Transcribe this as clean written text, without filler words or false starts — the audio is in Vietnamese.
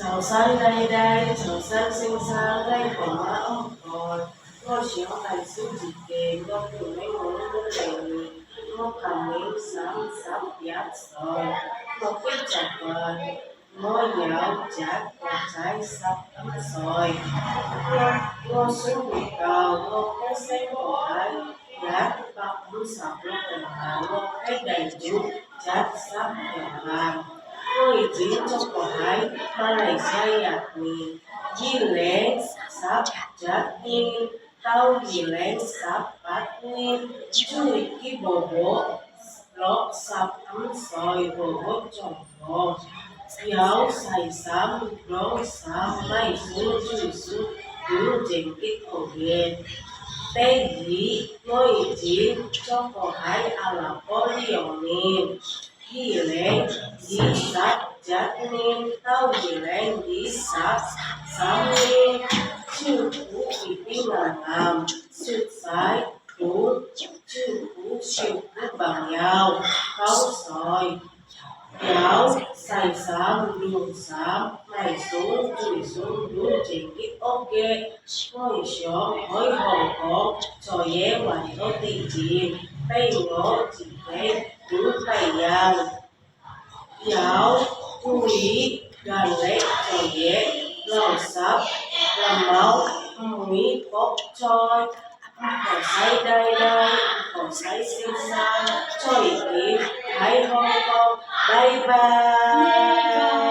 Trầu xanh đây đây, trầu xanh xinh xắn đây quả ông còn ngôi chiếu hành xuống dịp kề ngô từ mấy muốn đưa lề ngô cầm miếng sắm sắm giáp sồi ngô cái chặt vần ngô dạo chặt còn trái sắp ấm sồi ngô xuống bị cầu ngô cái xanh của ai giáp bắp ấm sọc lúc tình hà ngô cái đầy chú chặt sắp kẹo vàng ngôi chiến trong của hai Malaysia quỳ di lễ sắp chặt nhiên tao di lễ sắp bát nguyên chui cái bộ lót sắp ấm soi bộ trong phố giáo xài sám rong sám mai xuống chui xuống đứng trên cái cổ hiền tây dĩ ngôi chiến trong của hai à la có liều niệm ghi lệnh dĩ sát chát niên tao ghi lệnh dĩ sát sám niên chư phú kỳ bí là làm sự sái phú chư phú siêu phú bằng nhau khấu soi giáo xài sám đường sám này xuống chui xuống đúng trên cái ốc ghê ngôi xóm hối hồng có cho dễ hoàn có tình chiến tay ngõ chỉ thấy đúng tay giang giáo chú ý đoàn lễ cho dễ lòng sắp làm máu mũi bốc trôi còn say đây đây còn say xinh xắn cho ý kiến hãy hong kong bye bye